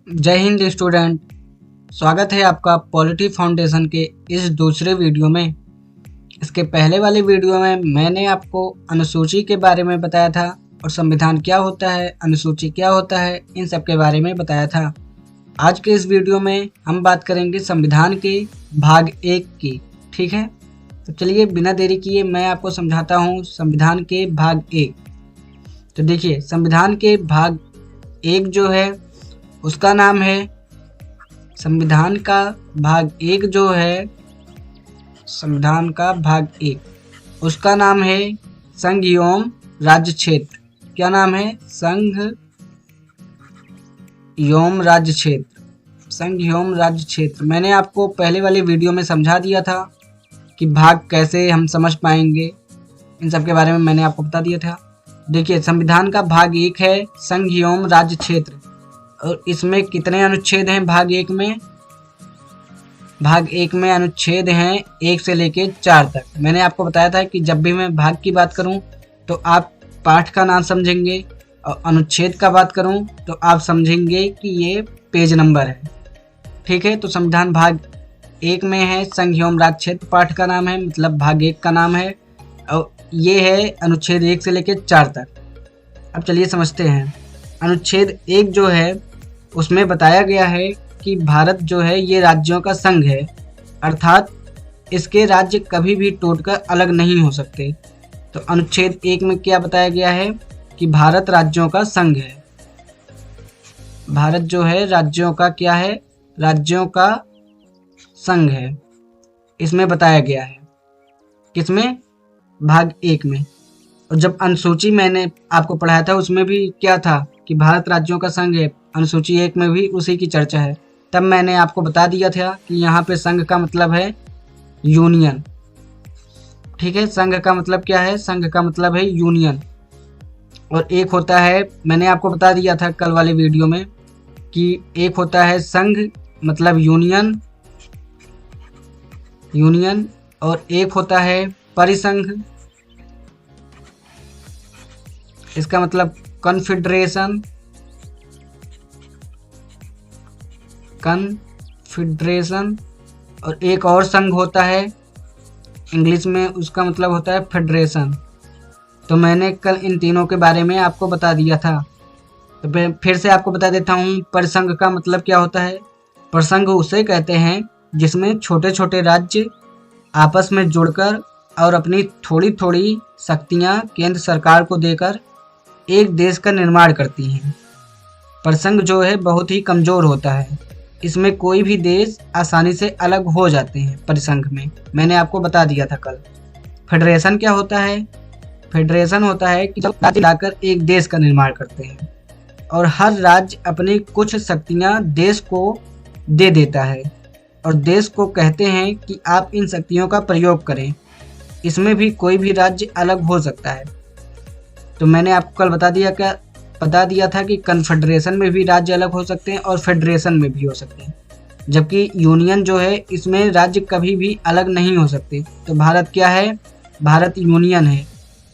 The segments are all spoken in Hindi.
जय हिंद स्टूडेंट। स्वागत है आपका पॉलिटी फाउंडेशन के इस दूसरे वीडियो में। इसके पहले वाले वीडियो में मैंने आपको अनुसूची के बारे में बताया था और संविधान क्या होता है, अनुसूची क्या होता है, इन सब के बारे में बताया था। आज के इस वीडियो में हम बात करेंगे संविधान के भाग 1 की। ठीक है, तो चलिए बिना देरी किए मैं आपको समझाता हूँ संविधान के भाग 1। तो देखिए, संविधान के भाग 1 जो है उसका नाम है, संविधान का भाग 1 जो है, संविधान का भाग 1 उसका नाम है संघ एवं राज्य क्षेत्र। क्या नाम है? संघ एवं राज्य क्षेत्र। संघ एवं राज्य क्षेत्र मैंने आपको पहले वाले वीडियो में समझा दिया था कि भाग कैसे हम समझ पाएंगे, इन सब के बारे में मैंने आपको बता दिया था। देखिए, संविधान का भाग 1 है संघ एवं राज्य क्षेत्र, और इसमें कितने अनुच्छेद हैं? भाग 1 में अनुच्छेद हैं 1 से लेके 4 तक। मैंने आपको बताया था कि जब भी मैं भाग की बात करूं तो आप पाठ का नाम समझेंगे, और अनुच्छेद का बात करूं तो आप समझेंगे कि ये पेज नंबर है। ठीक है, तो संविधान भाग 1 में है संघ एवं राज्य क्षेत्र, पाठ का नाम है, मतलब भाग 1 का नाम है, और ये है अनुच्छेद 1 से लेके 4 तक। अब चलिए समझते हैं। अनुच्छेद 1 जो है उसमें बताया गया है कि भारत जो है ये राज्यों का संघ है, अर्थात इसके राज्य कभी भी टूटकर अलग नहीं हो सकते। तो अनुच्छेद 1 में क्या बताया गया है कि भारत राज्यों का संघ है। भारत जो है राज्यों का क्या है? राज्यों का संघ है, इसमें बताया गया है। किसमें? भाग 1 में। और जब अनुसूची मैंने आपको पढ़ाया था उसमें भी क्या था कि भारत राज्यों का संघ है, अनुसूची 1 में भी उसी की चर्चा है। तब मैंने आपको बता दिया था कि यहाँ पे संघ का मतलब है यूनियन। ठीक है, संघ का मतलब क्या है? संघ का मतलब है यूनियन। और एक होता है, मैंने आपको बता दिया था कल वाले वीडियो में कि एक होता है संघ मतलब यूनियन, और एक होता है परिसंघ, इसका मतलब कन्फेडरेशन। और एक और संघ होता है, इंग्लिश में उसका मतलब होता है फेडरेशन। तो मैंने कल इन तीनों के बारे में आपको बता दिया था, तो फिर से आपको बता देता हूँ। परिसंघ का मतलब क्या होता है? परिसंघ उसे कहते हैं जिसमें छोटे छोटे राज्य आपस में जुड़कर और अपनी थोड़ी थोड़ी शक्तियाँ केंद्र सरकार को देकर एक देश का निर्माण करती हैं। परिसंघ जो है बहुत ही कमज़ोर होता है, इसमें कोई भी देश आसानी से अलग हो जाते हैं परिसंघ में, मैंने आपको बता दिया था कल। फेडरेशन क्या होता है? फेडरेशन होता है कि जब राज्य मिलाकर एक देश का निर्माण करते हैं और हर राज्य अपनी कुछ शक्तियां देश को दे देता है और देश को कहते हैं कि आप इन शक्तियों का प्रयोग करें। इसमें भी कोई भी राज्य अलग हो सकता है। तो मैंने आपको कल बता दिया था कि कन्फेडरेशन में भी राज्य अलग हो सकते हैं और फेडरेशन में भी हो सकते हैं, जबकि यूनियन जो है इसमें राज्य कभी भी अलग नहीं हो सकते। तो भारत क्या है? भारत यूनियन है।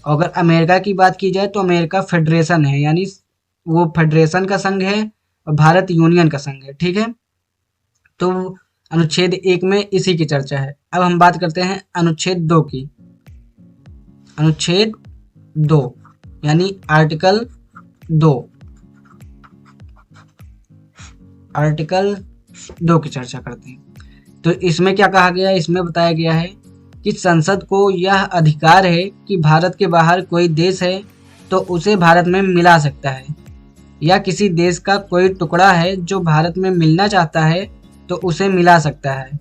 अगर अमेरिका की बात की जाए तो अमेरिका फेडरेशन है, यानी वो फेडरेशन का संघ है और भारत यूनियन का संघ है। ठीक है, तो अनुच्छेद 1 में इसी की चर्चा है। अब हम बात करते हैं अनुच्छेद 2 की। अनुच्छेद 2 यानी आर्टिकल 2 की चर्चा करते हैं। तो इसमें क्या कहा गया है? इसमें बताया गया है कि संसद को यह अधिकार है कि भारत के बाहर कोई देश है तो उसे भारत में मिला सकता है, या किसी देश का कोई टुकड़ा है जो भारत में मिलना चाहता है तो उसे मिला सकता है।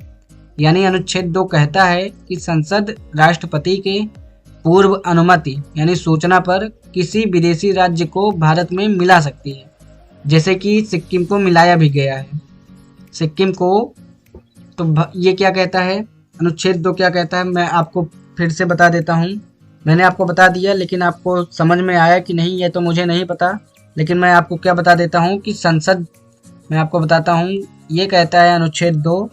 यानी अनुच्छेद 2 कहता है कि संसद राष्ट्रपति के पूर्व अनुमति यानी सूचना पर किसी विदेशी राज्य को भारत में मिला सकती है, जैसे कि सिक्किम को मिलाया भी गया है। सिक्किम को, तो ये क्या कहता है? अनुच्छेद 2 क्या कहता है मैं आपको फिर से बता देता हूँ। मैंने आपको बता दिया, लेकिन आपको समझ में आया कि नहीं ये तो मुझे नहीं पता, लेकिन मैं आपको क्या बता देता हूँ कि संसद, मैं आपको बताता हूँ, ये कहता है अनुच्छेद 2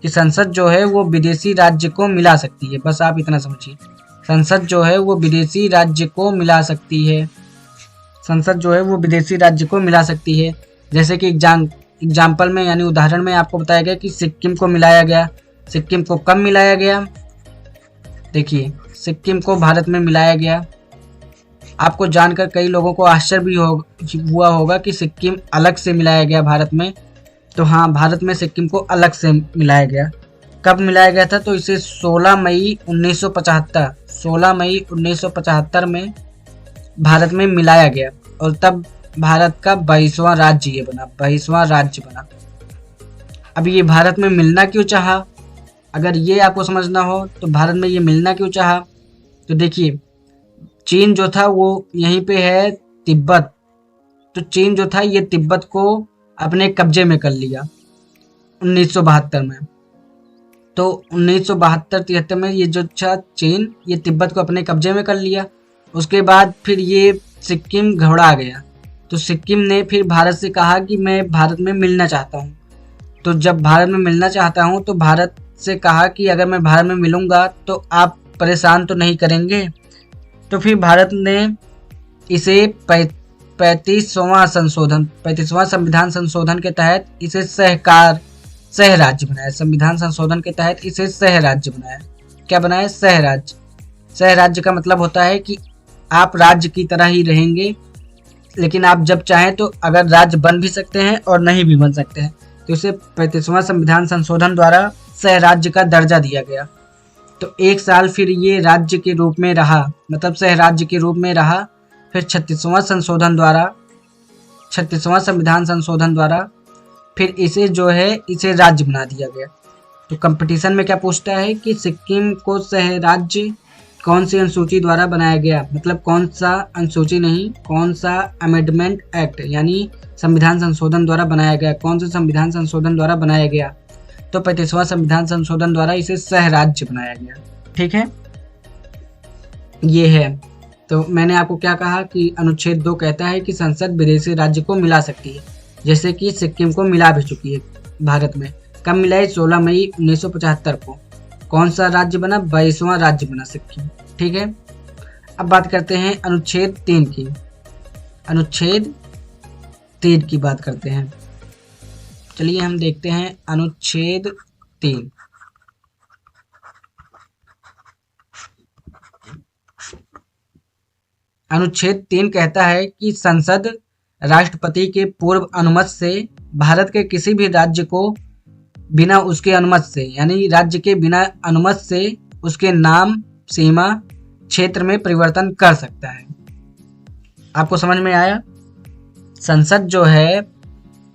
कि संसद जो है वो विदेशी राज्य को मिला सकती है। बस आप इतना समझिए, संसद जो है वो विदेशी राज्य को मिला सकती है। संसद जो है वो विदेशी राज्य को मिला सकती है। जैसे कि एग्जाम्पल में यानी उदाहरण में आपको बताया गया कि सिक्किम को मिलाया गया। सिक्किम को कब मिलाया गया? देखिए, सिक्किम को भारत में मिलाया गया। आपको जानकर कई लोगों को आश्चर्य भी हुआ होगा कि सिक्किम अलग से मिलाया गया भारत में। तो हाँ, भारत में सिक्किम को अलग से मिलाया गया। कब मिलाया गया था? तो इसे 16 मई 1975 में भारत में मिलाया गया और तब भारत का 22वां राज्य ये बना, 22वां राज्य बना। अब ये भारत में मिलना क्यों चाहा? अगर ये आपको समझना हो तो भारत में ये मिलना क्यों चाहा, तो देखिए, चीन जो था वो यहीं पे है, तिब्बत। तो चीन जो था ये तिब्बत को अपने कब्जे में कर लिया 1972 में। तो 1972-73 में ये जो था चीन, ये तिब्बत को अपने कब्जे में कर लिया। उसके बाद फिर ये सिक्किम घबरा गया। तो सिक्किम ने फिर भारत से कहा कि मैं भारत में मिलना चाहता हूँ। तो जब भारत में मिलना चाहता हूँ तो भारत से कहा कि अगर मैं भारत में मिलूँगा तो आप परेशान तो नहीं करेंगे। तो फिर भारत ने इसे 35वां संविधान संशोधन के तहत इसे सह राज्य बनाया। संविधान संशोधन के तहत इसे सह राज्य बनाया। क्या बनाया? सह राज्य। सह राज्य का मतलब होता है कि आप राज्य की तरह ही रहेंगे, लेकिन आप जब चाहें तो अगर राज्य बन भी सकते हैं और नहीं भी बन सकते हैं। तो इसे 35वां संविधान संशोधन द्वारा सह राज्य का दर्जा दिया गया। तो 1 साल फिर ये राज्य के रूप में रहा, मतलब सह राज्य के रूप में रहा। फिर 36वां संविधान संशोधन द्वारा फिर इसे जो है इसे राज्य बना दिया गया। तो कंपटीशन में क्या पूछता है कि सिक्किम को सह राज्य कौन सी अनुसूची द्वारा बनाया गया, मतलब कौन सा अनुसूची नहीं, कौन सा अमेंडमेंट एक्ट यानी संविधान संशोधन द्वारा बनाया गया, कौन से संविधान संशोधन द्वारा बनाया गया? तो 35वां संविधान संशोधन द्वारा इसे सह राज्य बनाया गया। ठीक है, ये है। तो मैंने आपको क्या कहा कि अनुच्छेद 2 कहता है कि संसद विदेशी राज्य को मिला सकती है, जैसे कि सिक्किम को मिला भी चुकी है भारत में। कब मिलाई? 16 मई 1975 को। कौन सा राज्य बना? 22वां राज्य बना सिक्किम। ठीक है, अब बात करते हैं अनुच्छेद 3 की। अनुच्छेद 3 की बात करते हैं। चलिए हम देखते हैं अनुच्छेद 3। अनुच्छेद 3 कहता है कि संसद राष्ट्रपति के पूर्व अनुमति से भारत के किसी भी राज्य को बिना उसके अनुमति से, यानी राज्य के बिना अनुमति से उसके नाम, सीमा, क्षेत्र में परिवर्तन कर सकता है। आपको समझ में आया? संसद जो है,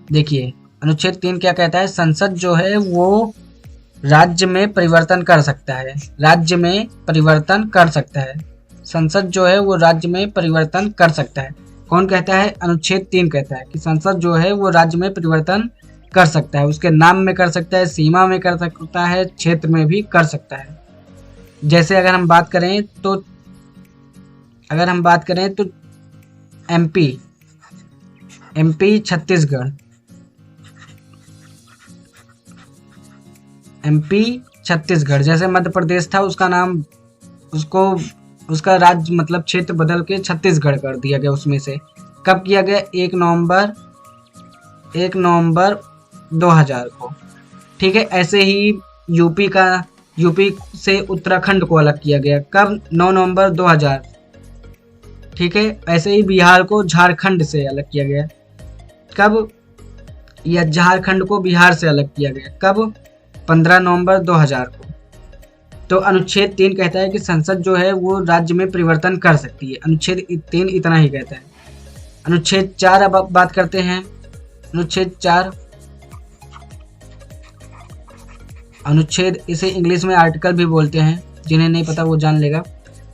देखिए अनुच्छेद 3 क्या कहता है? संसद जो है वो राज्य में परिवर्तन कर सकता है। राज्य में परिवर्तन कर सकता है। संसद जो है वो राज्य में परिवर्तन कर सकता है। कौन कहता है? अनुच्छेद 3 कहता है कि संसद जो है वो राज्य में परिवर्तन कर सकता है। उसके नाम में कर सकता है, सीमा में कर सकता है, क्षेत्र में भी कर सकता है। जैसे अगर हम बात करें तो एमपी छत्तीसगढ़, जैसे मध्य प्रदेश था, उसका नाम उसका राज्य मतलब क्षेत्र बदल के छत्तीसगढ़ कर दिया गया उसमें से। कब किया गया? 1 नवंबर 2000 को। ठीक है, ऐसे ही यूपी से उत्तराखंड को अलग किया गया। कब? 9 नवंबर 2000। ठीक है, ऐसे ही बिहार को झारखंड से अलग किया गया। कब? या झारखंड को बिहार से अलग किया गया। कब? 15 नवंबर 2000 को। तो अनुच्छेद 3 कहता है कि संसद जो है वो राज्य में परिवर्तन कर सकती है। अनुच्छेद 3 इतना ही कहता है। अनुच्छेद 4 अब बात करते हैं। अनुच्छेद इसे इंग्लिश में आर्टिकल भी बोलते हैं, जिन्हें नहीं पता वो जान लेगा।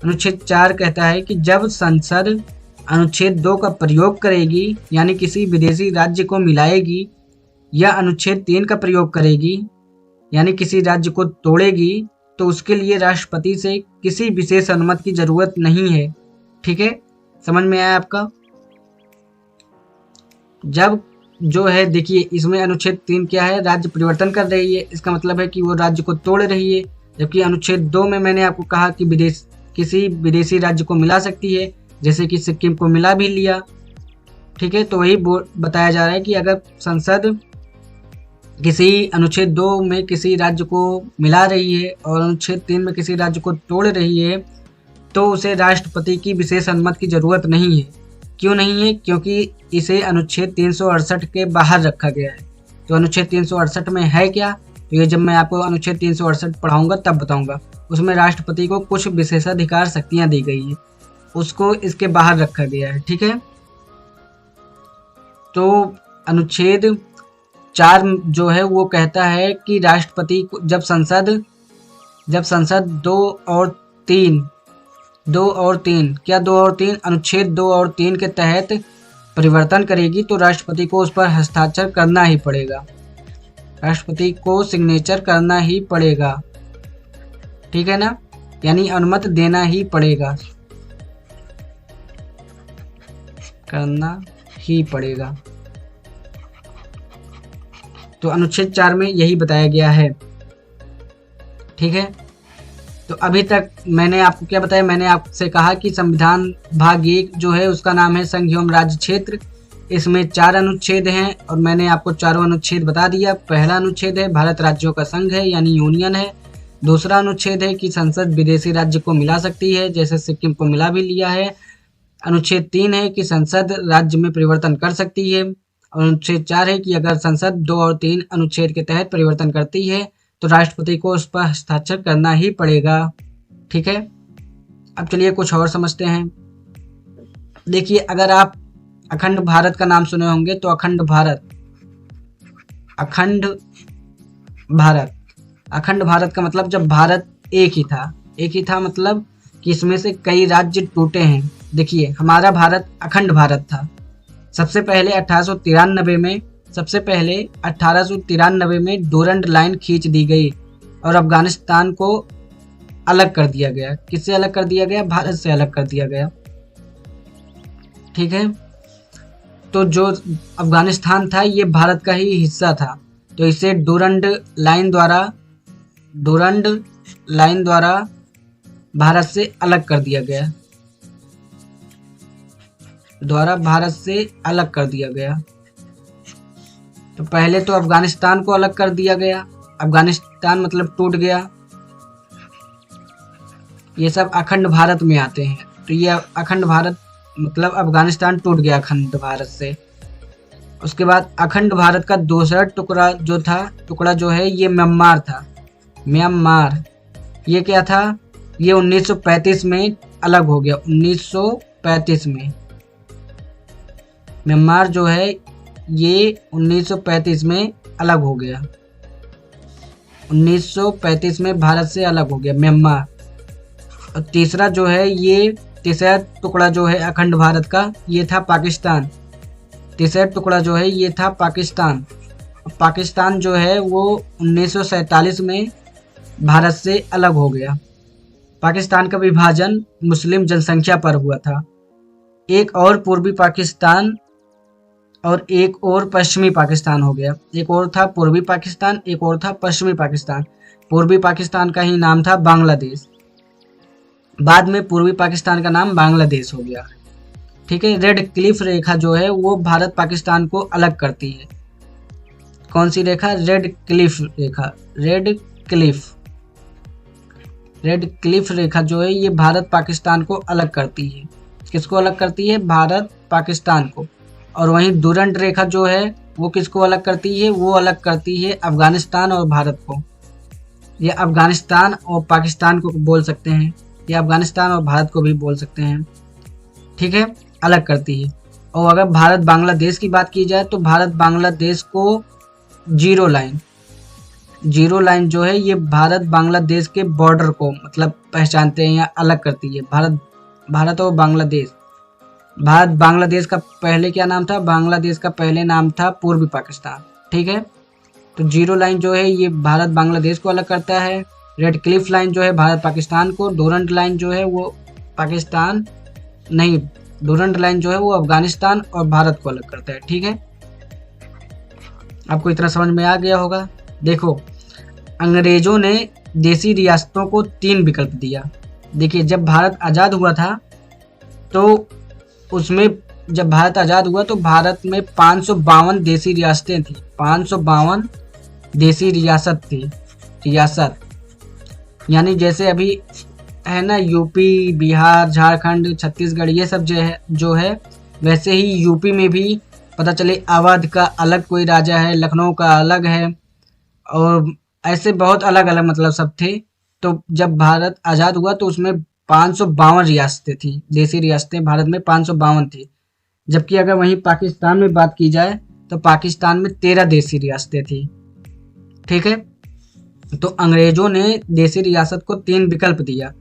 अनुच्छेद 4 कहता है कि जब संसद अनुच्छेद 2 का प्रयोग करेगी, यानी किसी विदेशी राज्य को मिलाएगी, या अनुच्छेद 3 का प्रयोग करेगी, यानी किसी राज्य को तोड़ेगी, तो उसके लिए राष्ट्रपति से किसी विशेष अनुमति की जरूरत नहीं है। ठीक है, समझ में आया आपका? जब जो है, देखिए इसमें अनुच्छेद 3 क्या है? राज्य परिवर्तन कर रही है, इसका मतलब है कि वो राज्य को तोड़ रही है। जबकि अनुच्छेद 2 में मैंने आपको कहा कि किसी विदेशी राज्य को मिला सकती है, जैसे कि सिक्किम को मिला भी लिया। ठीक है, तो वही बताया जा रहा है कि अगर संसद किसी अनुच्छेद 2 में किसी राज्य को मिला रही है और अनुच्छेद 3 में किसी राज्य को तोड़ रही है, तो उसे राष्ट्रपति की विशेष अनुमति की ज़रूरत नहीं है। क्यों नहीं है? क्योंकि इसे अनुच्छेद 368 के बाहर रखा गया है। तो अनुच्छेद 368 में है क्या? तो ये जब मैं आपको अनुच्छेद 368 पढ़ाऊंगा तब बताऊंगा। उसमें राष्ट्रपति को कुछ विशेषाधिकार शक्तियां दी गई है, उसको इसके बाहर रखा गया है। ठीक है, तो अनुच्छेद 4 जो है वो कहता है कि राष्ट्रपति को जब संसद 2 और 3 अनुच्छेद 2 और 3 के तहत परिवर्तन करेगी तो राष्ट्रपति को उस पर हस्ताक्षर करना ही पड़ेगा, राष्ट्रपति को सिग्नेचर करना ही पड़ेगा। ठीक है ना, यानी अनुमति देना ही पड़ेगा, करना ही पड़ेगा। तो अनुच्छेद 4 में यही बताया गया है। ठीक है, तो अभी तक मैंने आपको क्या बताया? मैंने आपसे कहा कि संविधान भाग 1 जो है उसका नाम है संघ एवं राज्य क्षेत्र। इसमें 4 अनुच्छेद हैं और मैंने आपको चारों अनुच्छेद बता दिया। पहला अनुच्छेद है भारत राज्यों का संघ है यानी यूनियन है। दूसरा अनुच्छेद है कि संसद विदेशी राज्य को मिला सकती है, जैसे सिक्किम को मिला भी लिया है। अनुच्छेद 3 है कि संसद राज्य में परिवर्तन कर सकती है। और अनुच्छेद 4 है कि अगर संसद 2 और 3 अनुच्छेद के तहत परिवर्तन करती है तो राष्ट्रपति को उस पर हस्ताक्षर करना ही पड़ेगा। ठीक है, अब चलिए कुछ और समझते हैं। देखिए, अगर आप अखंड भारत का नाम सुने होंगे तो अखंड भारत का मतलब जब भारत एक ही था मतलब कि इसमें से कई राज्य टूटे हैं। देखिए, हमारा भारत अखंड भारत था। सबसे पहले 1893 में डोरंड लाइन खींच दी गई और अफगानिस्तान को अलग कर दिया गया। किससे अलग कर दिया गया? भारत से अलग कर दिया गया। ठीक है, तो जो अफगानिस्तान था ये भारत का ही हिस्सा था, तो इसे डोरंड लाइन द्वारा भारत से अलग कर दिया गया, तो पहले तो अफगानिस्तान को अलग कर दिया गया। अफगानिस्तान मतलब टूट गया। ये सब अखंड भारत में आते हैं। तो ये अखंड भारत मतलब अफगानिस्तान टूट गया अखंड भारत से। उसके बाद अखंड भारत का दूसरा टुकड़ा जो है ये म्यांमार था। म्यांमार ये क्या था? ये 1935 में अलग हो गया। 1935 में म्यांमार जो है ये 1935 में अलग हो गया। 1935 में भारत से अलग हो गया म्यांमार। और तीसरा टुकड़ा जो है अखंड भारत का ये था पाकिस्तान। तीसरा टुकड़ा जो है ये था पाकिस्तान। पाकिस्तान जो है वो 1947 में भारत से अलग हो गया। पाकिस्तान का विभाजन मुस्लिम जनसंख्या पर हुआ था। एक और पूर्वी पाकिस्तान और एक और पश्चिमी पाकिस्तान हो गया। एक और था पूर्वी पाकिस्तान, एक और था पश्चिमी पाकिस्तान। पूर्वी पाकिस्तान का ही नाम था बांग्लादेश। बाद में पूर्वी पाकिस्तान का नाम बांग्लादेश हो गया। ठीक है, रेड क्लिफ रेखा जो है वो भारत पाकिस्तान को अलग करती है। कौन सी रेखा? रेड क्लिफ रेखा। रेड क्लिफ रेखा जो है ये भारत पाकिस्तान को अलग करती है। किसको अलग करती है? भारत पाकिस्तान को। और वहीं डुरंड रेखा जो है वो किसको अलग करती है? वो अलग करती है अफगानिस्तान और भारत को। ये अफगानिस्तान और पाकिस्तान को बोल सकते हैं, या अफगानिस्तान और भारत को भी बोल सकते हैं। ठीक है, अलग करती है। और अगर भारत बांग्लादेश की बात की जाए तो भारत बांग्लादेश को जीरो लाइन जो है ये भारत बांग्लादेश के बॉर्डर को मतलब पहचानते हैं या अलग करती है। भारत और बांग्लादेश। भारत बांग्लादेश का पहले क्या नाम था? बांग्लादेश का पहले नाम था पूर्वी पाकिस्तान। ठीक है, तो जीरो लाइन जो है ये भारत बांग्लादेश को अलग करता है। रेड क्लिफ लाइन जो है भारत पाकिस्तान को। डोरंड लाइन जो है वो डोरंड लाइन जो है वो अफगानिस्तान और भारत को अलग करता है। ठीक है, आपको इतना समझ में आ गया होगा। देखो, अंग्रेजों ने देसी रियासतों को 3 विकल्प दिया। देखिए, जब भारत आज़ाद हुआ था तो भारत में 552 देसी रियासतें थी। 552 देसी रियासत थी। रियासत यानी जैसे अभी है ना यूपी, बिहार, झारखंड, छत्तीसगढ़, ये सब जो है वैसे ही यूपी में भी पता चले अवध का अलग कोई राजा है, लखनऊ का अलग है, और ऐसे बहुत अलग अलग मतलब सब थे। तो जब भारत आज़ाद हुआ तो उसमें 552 रियासतें थी, देसी रियासतें भारत में 552 थी। जबकि अगर वहीं पाकिस्तान में बात की जाए तो पाकिस्तान में 13 देसी रियासतें थी। ठीक है, तो अंग्रेजों ने देसी रियासत को 3 विकल्प दिया।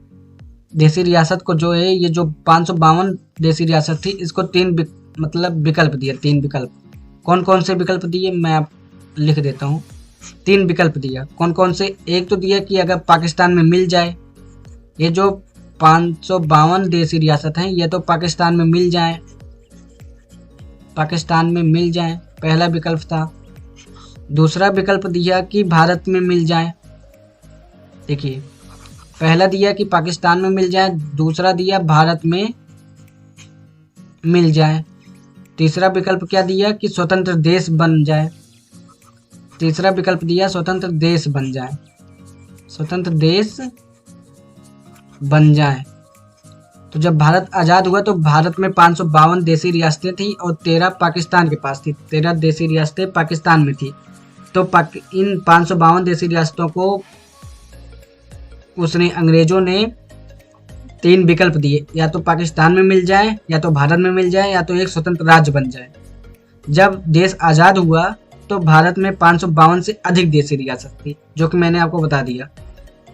देसी रियासत को जो है, ये जो 552 देसी रियासत थी, इसको 3 मतलब विकल्प दिया, 3 विकल्प। कौन कौन से विकल्प दिए मैं आप लिख देता हूँ। 3 विकल्प दिया, कौन कौन से? एक तो दिया कि अगर पाकिस्तान में मिल जाए, ये जो 552 देसी रियासत हैं ये तो पाकिस्तान में मिल जाए, पाकिस्तान में मिल जाए, पहला विकल्प था। दूसरा विकल्प दिया कि भारत में मिल जाए। देखिए, पहला दिया कि पाकिस्तान में मिल जाए, दूसरा दिया भारत में मिल जाए, तीसरा विकल्प क्या दिया कि स्वतंत्र देश बन जाए। तीसरा विकल्प दिया स्वतंत्र देश बन जाए, स्वतंत्र देश बन जाए। तो जब भारत आज़ाद हुआ तो भारत में 552 देसी रियासतें थी और 13 पाकिस्तान के पास थी, 13 देसी रियासतें पाकिस्तान में थी। तो इन 552 देसी रियासतों को उसने अंग्रेजों ने 3 विकल्प दिए, या तो पाकिस्तान में मिल जाए, या तो भारत में मिल जाए, या तो एक स्वतंत्र राज्य बन जाए। जब देश आज़ाद हुआ तो भारत में 552 से अधिक देसी रियासत थी, जो कि मैंने आपको बता दिया।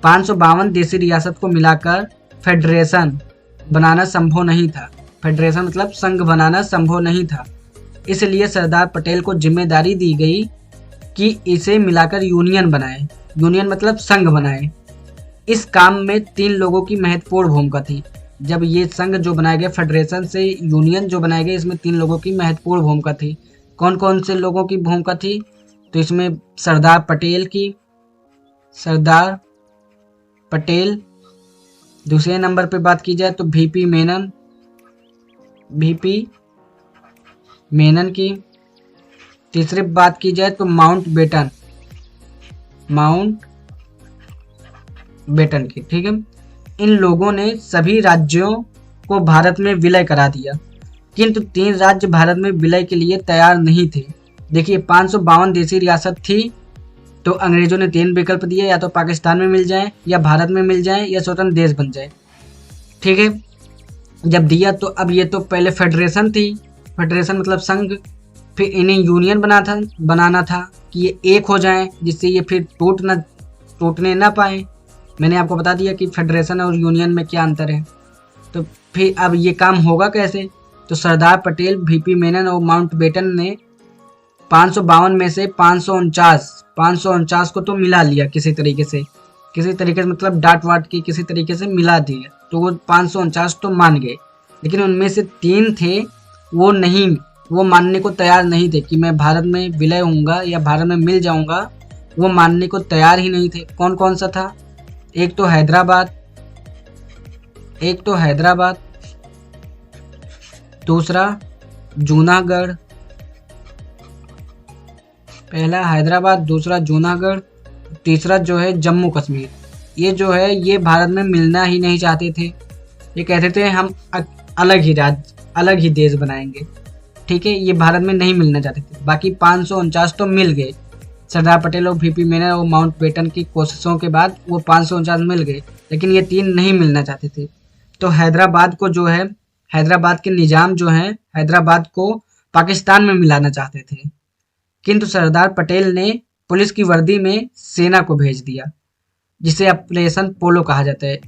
552 देसी रियासत को मिलाकर फेडरेशन बनाना संभव नहीं था। फेडरेशन मतलब संघ बनाना संभव नहीं था। इसलिए सरदार पटेल को जिम्मेदारी दी गई कि इसे मिलाकर यूनियन बनाए। यूनियन मतलब संघ बनाए। इस काम में 3 लोगों की महत्वपूर्ण भूमिका थी। जब ये संघ जो बनाया गया, फेडरेशन से यूनियन जो बनाया गया, इसमें 3 लोगों की महत्वपूर्ण भूमिका थी। कौन कौन से लोगों की भूमिका थी? तो इसमें सरदार पटेल की, सरदार पटेल। दूसरे नंबर पे बात की जाए तो वीपी मेनन, वीपी मेनन की। तीसरी बात की जाए तो माउंट बेटन, माउंट बेटन की। ठीक है, इन लोगों ने सभी राज्यों को भारत में विलय करा दिया, किंतु 3 राज्य भारत में विलय के लिए तैयार नहीं थे। देखिए, 552 देसी रियासत थी तो अंग्रेजों ने 3 विकल्प दिए, या तो पाकिस्तान में मिल जाए, या भारत में मिल जाए, या स्वतंत्र देश बन जाए। ठीक है, जब दिया तो अब ये तो पहले फेडरेशन थी, फेडरेशन मतलब संघ, फिर इन्हें यूनियन बनाना था कि ये एक हो जाएं, जिससे ये फिर टूटने ना पाए। मैंने आपको बता दिया कि फेडरेशन और यूनियन में क्या अंतर है। तो फिर अब ये काम होगा कैसे? तो सरदार पटेल, वीपी मेनन और माउंट बेटन ने 552 में से 549 को तो मिला लिया किसी तरीके से मतलब डांट वाट की किसी तरीके से मिला दिया, तो वो 549 तो मान गए। लेकिन उनमें से 3 थे वो मानने को तैयार नहीं थे कि मैं भारत में विलय होऊंगा या भारत में मिल जाऊंगा। वो मानने को तैयार ही नहीं थे। कौन कौन सा था? एक तो हैदराबाद, दूसरा जूनागढ़, पहला हैदराबाद, दूसरा जूनागढ़, तीसरा जो है जम्मू कश्मीर। ये जो है ये भारत में मिलना ही नहीं चाहते थे। ये कहते थे हम अलग ही राज्य, अलग ही देश बनाएंगे। ठीक है, ये भारत में नहीं मिलना चाहते थे। बाकी 549 तो मिल गए। सरदार पटेल और वीपी मेनन और माउंट बेटन की कोशिशों के बाद वो 549 मिल गए, लेकिन ये 3 नहीं मिलना चाहते थे। तो हैदराबाद को जो है, हैदराबाद के निजाम जो है, हैदराबाद को पाकिस्तान में मिलाना चाहते थे। किंतु सरदार पटेल ने पुलिस की वर्दी में सेना को भेज दिया, जिसे ऑपरेशन पोलो कहा जाता है।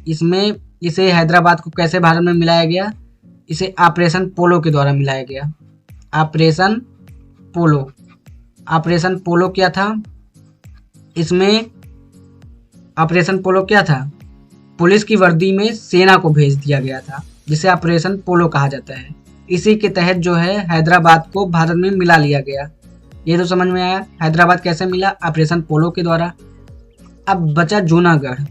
इसे हैदराबाद को कैसे भारत में मिलाया गया? इसे ऑपरेशन पोलो के द्वारा मिलाया गया। ऑपरेशन पोलो क्या था? इसमें ऑपरेशन पोलो क्या था? पुलिस की वर्दी में सेना को भेज दिया गया था, जिसे ऑपरेशन पोलो कहा जाता है। इसी के तहत जो है हैदराबाद को भारत में मिला लिया गया। ये तो समझ में आया, हैदराबाद कैसे मिला? ऑपरेशन पोलो के द्वारा। अब बचा जूनागढ़।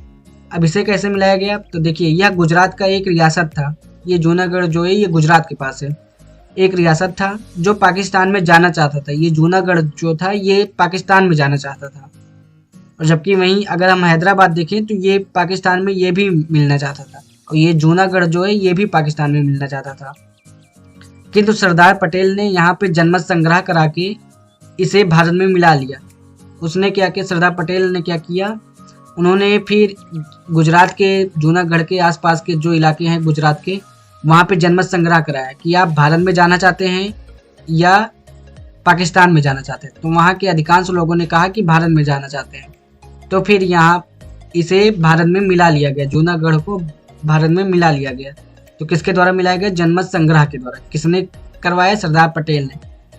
अब इसे कैसे मिलाया गया? तो देखिए, यह गुजरात का एक रियासत था। ये जूनागढ़ जो है ये गुजरात के पास है। एक रियासत था जो पाकिस्तान में जाना चाहता था। ये जूनागढ़ जो था ये पाकिस्तान में जाना चाहता था। और जबकि वहीं अगर हम हैदराबाद देखें तो ये पाकिस्तान में ये भी मिलना चाहता था, और ये जूनागढ़ जो है ये भी पाकिस्तान में मिलना चाहता था। किंतु सरदार पटेल ने यहाँ पे जनमत संग्रह करा के इसे भारत में मिला लिया। उसने क्या किया, सरदार पटेल ने क्या किया, उन्होंने फिर गुजरात के जूनागढ़ के आसपास के जो इलाके हैं गुजरात के, वहाँ पे जनमत संग्रह कराया कि आप भारत में जाना चाहते हैं या पाकिस्तान में जाना चाहते हैं। तो वहाँ के अधिकांश लोगों ने कहा कि भारत में जाना चाहते हैं। तो फिर यहाँ इसे भारत में मिला लिया गया, जूनागढ़ को भारत में मिला लिया गया। तो किसके द्वारा मिलाया गया, जनमत संग्रह के द्वारा। किसने करवाया, सरदार पटेल ने।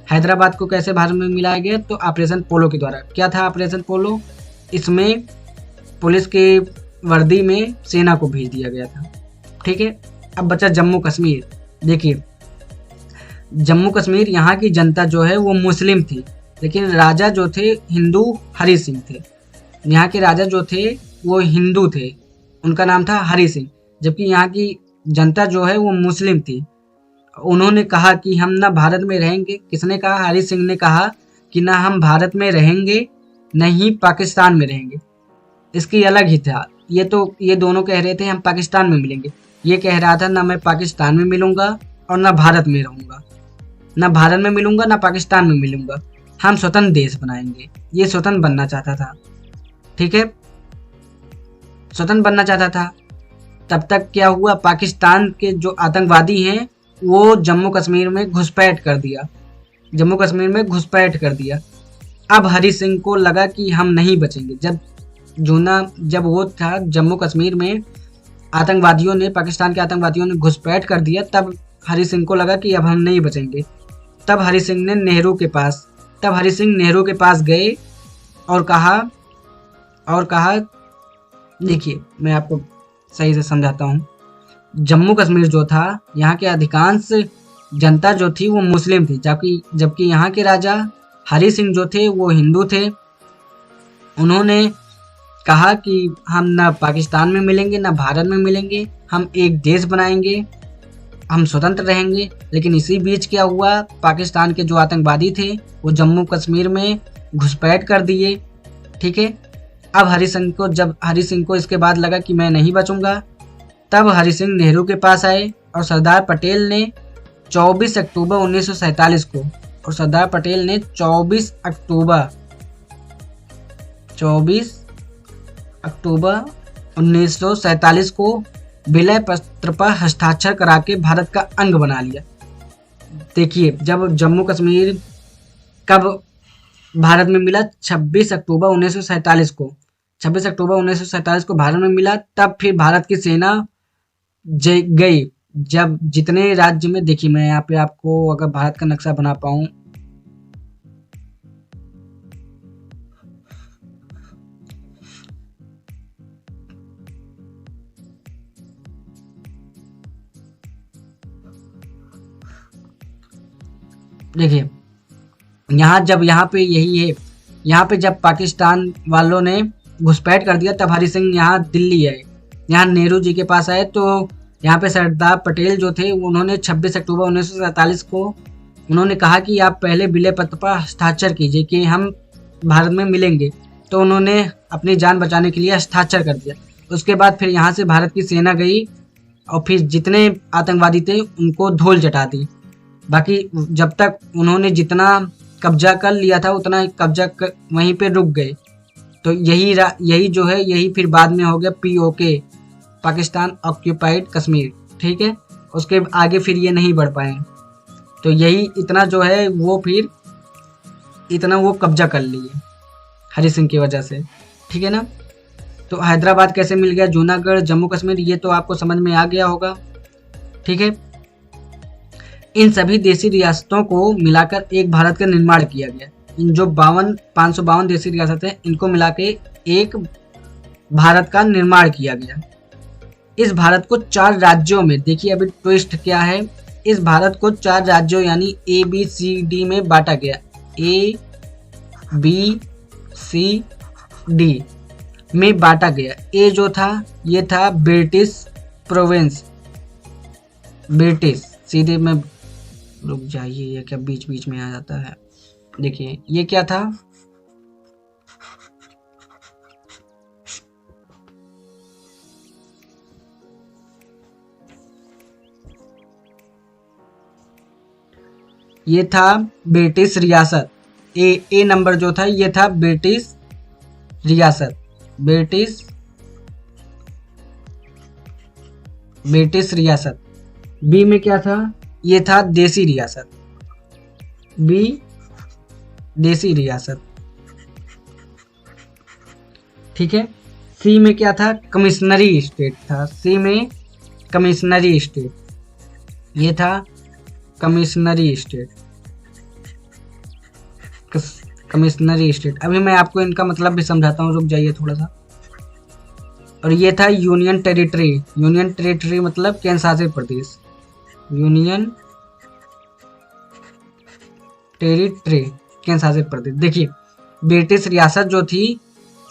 हैदराबाद को कैसे भारत में मिलाया गया, तो ऑपरेशन पोलो के द्वारा। क्या था ऑपरेशन पोलो, इसमें पुलिस के वर्दी में सेना को भेज दिया गया था। ठीक है, अब बचा जम्मू कश्मीर। देखिए जम्मू कश्मीर, यहाँ की जनता जो है वो मुस्लिम थी, लेकिन राजा जो थे हिंदू हरि सिंह थे। यहाँ के राजा जो थे वो हिंदू थे, उनका नाम था हरि सिंह। जबकि यहाँ की जनता जो है वो मुस्लिम थी। उन्होंने कहा कि हम ना भारत में रहेंगे। किसने कहा, हरि सिंह ने कहा कि ना हम भारत में रहेंगे न ही पाकिस्तान में रहेंगे। इसकी अलग ही था। ये दोनों कह रहे थे हम पाकिस्तान में मिलेंगे, ये कह रहा था ना मैं पाकिस्तान में मिलूंगा और ना भारत में रहूंगा, ना भारत में मिलूंगा ना पाकिस्तान में मिलूंगा, हम स्वतंत्र देश बनाएंगे। ये स्वतंत्र बनना चाहता था। ठीक है, स्वतंत्र बनना चाहता था। तब तक क्या हुआ, पाकिस्तान के जो आतंकवादी हैं वो जम्मू कश्मीर में घुसपैठ कर दिया, जम्मू कश्मीर में घुसपैठ कर दिया। अब हरि सिंह को लगा कि हम नहीं बचेंगे। जब वो था जम्मू कश्मीर में आतंकवादियों ने, पाकिस्तान के आतंकवादियों ने घुसपैठ कर दिया, तब हरि सिंह को लगा कि अब हम नहीं बचेंगे। तब हरि सिंह नेहरू के पास गए और कहा देखिए मैं आपको सही से समझाता हूँ। जम्मू कश्मीर जो था, यहाँ के अधिकांश जनता जो थी वो मुस्लिम थी, जबकि यहाँ के राजा हरि सिंह जो थे वो हिंदू थे। उन्होंने कहा कि हम ना पाकिस्तान में मिलेंगे ना भारत में मिलेंगे, हम एक देश बनाएंगे, हम स्वतंत्र रहेंगे। लेकिन इसी बीच क्या हुआ, पाकिस्तान के जो आतंकवादी थे वो जम्मू कश्मीर में घुसपैठ कर दिए। ठीक है, अब जब हरि सिंह को इसके बाद लगा कि मैं नहीं बचूंगा, तब हरि सिंह नेहरू के पास आए और सरदार पटेल ने 24 अक्टूबर 1947 को, और सरदार पटेल ने 24 अक्टूबर 1947 को विलय पत्र पर हस्ताक्षर करा के भारत का अंग बना लिया। देखिए जब जम्मू कश्मीर कब भारत में मिला, 26 अक्टूबर 1947 को, 26 अक्टूबर 1947 को भारत में मिला। तब फिर भारत की सेना गई। जब जितने राज्य में, देखिए मैं यहाँ पे आपको अगर भारत का नक्शा बना पाऊं, देखिए यहाँ पे यही है। यहाँ पे जब पाकिस्तान वालों ने घुसपैठ कर दिया, तब हरि सिंह यहाँ दिल्ली आए, यहाँ नेहरू जी के पास आए। तो यहाँ पे सरदार पटेल जो थे उन्होंने 26 अक्टूबर 1947 को उन्होंने कहा कि आप पहले विलय पत्र पर हस्ताक्षर कीजिए कि हम भारत में मिलेंगे। तो उन्होंने अपनी जान बचाने के लिए हस्ताक्षर कर दिया। उसके बाद फिर यहाँ से भारत की सेना गई और फिर जितने आतंकवादी थे उनको धूल चटा दी। बाकी जब तक उन्होंने जितना कब्जा कर लिया था उतना वहीं पे रुक गए। तो यही जो है, यही फिर बाद में हो गया POK, पाकिस्तान ऑक्यूपाइड कश्मीर। ठीक है, उसके आगे फिर ये नहीं बढ़ पाए। तो यही इतना जो है वो फिर इतना वो कब्जा कर लिए हरि सिंह की वजह से। ठीक है ना। तो हैदराबाद कैसे मिल गया, जूनागढ़, जम्मू कश्मीर, ये तो आपको समझ में आ गया होगा। ठीक है, इन सभी देशी रियासतों को मिलाकर एक भारत का निर्माण किया गया। इन जो 552 देशी रियासतें, इनको मिला के एक भारत का निर्माण किया गया। इस भारत को 4 राज्यों में, देखिए अभी ट्विस्ट क्या है, इस भारत को 4 राज्यों यानी ABCD में बांटा गया। ABCD में बांटा गया। ए जो था ये था ब्रिटिश प्रोविंस, ब्रिटिश, सीधे में रुक जाइए, ये क्या बीच बीच में आ जाता है। देखिए ये क्या था, ये था ब्रिटिश रियासत। ए नंबर जो था ये था ब्रिटिश रियासत, ब्रिटिश रियासत। बी में क्या था, ये था देसी रियासत, बी देसी रियासत। ठीक है। सी में क्या था, कमिश्नरी स्टेट था, सी में कमिश्नरी स्टेट, ये था कमिश्नरी स्टेट, कमिश्नरी स्टेट। अभी मैं आपको इनका मतलब भी समझाता हूँ, रुक जाइए थोड़ा सा। और ये था यूनियन टेरिटरी, यूनियन टेरिटरी मतलब केंद्र शासित प्रदेश, यूनियन टेरिटरी केंद्र शासित प्रदेश। देखिए ब्रिटिश रियासत जो थी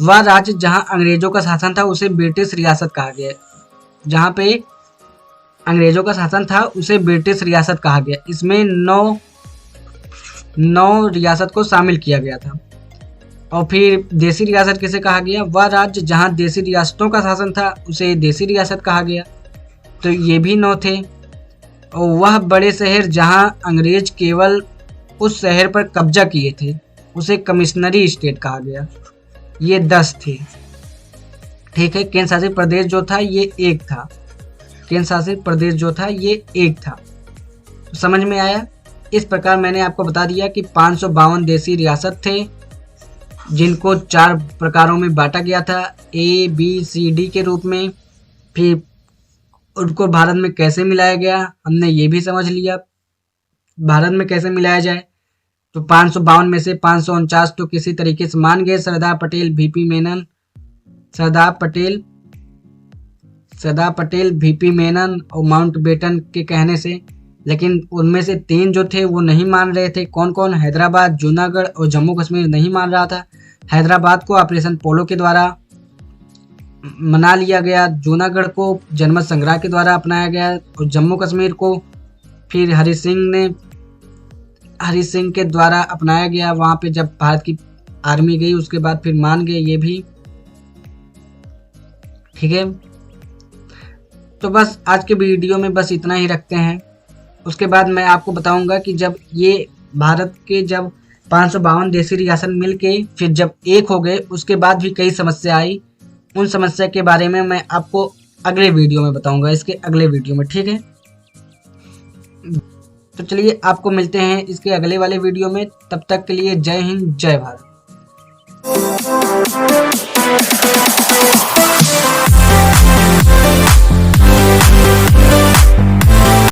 वह राज्य जहां अंग्रेजों का शासन था उसे ब्रिटिश रियासत कहा गया। जहां पे अंग्रेजों का शासन था उसे ब्रिटिश रियासत कहा गया। इसमें नौ रियासत को शामिल किया गया था। और फिर देसी रियासत किसे कहा गया, वह राज्य जहां देसी रियासतों का शासन था उसे देसी रियासत कहा गया। तो ये भी 9 थे। और वह बड़े शहर जहां अंग्रेज केवल उस शहर पर कब्जा किए थे उसे कमिश्नरी स्टेट कहा गया। ये 10 थे। ठीक है। केंद्र शासित प्रदेश जो था ये 1 था, केंद्र शासित प्रदेश जो था ये 1 था। तो समझ में आया। इस प्रकार मैंने आपको बता दिया कि 552 देसी रियासत थे जिनको 4 प्रकारों में बांटा गया था, ए बी सी डी के रूप में। फिर उनको भारत में कैसे मिलाया गया हमने ये भी समझ लिया, भारत में कैसे मिलाया जाए। तो 552 में से 549 तो किसी तरीके से मान गए, सरदार पटेल वीपी मेनन और माउंटबेटन के कहने से। लेकिन उनमें से 3 जो थे वो नहीं मान रहे थे। कौन कौन, हैदराबाद, जूनागढ़ और जम्मू कश्मीर नहीं मान रहा था। हैदराबाद को ऑपरेशन पोलो के द्वारा मना लिया गया, जूनागढ़ को जनमत संग्रह के द्वारा अपनाया गया और जम्मू कश्मीर को फिर हरि सिंह के द्वारा अपनाया गया। वहां पे जब भारत की आर्मी गई उसके बाद फिर मान गए ये भी। ठीक है। तो बस आज के वीडियो में बस इतना ही रखते हैं। उसके बाद मैं आपको बताऊंगा कि जब ये भारत के जब 552 देसी रियासत मिलके फिर जब 1 हो गए उसके बाद भी कई समस्या आई। उन समस्या के बारे में मैं आपको अगले वीडियो में बताऊंगा, इसके अगले वीडियो में। ठीक है। तो चलिए आपको मिलते हैं इसके अगले वाले वीडियो में। तब तक के लिए जय हिंद, जय भारत।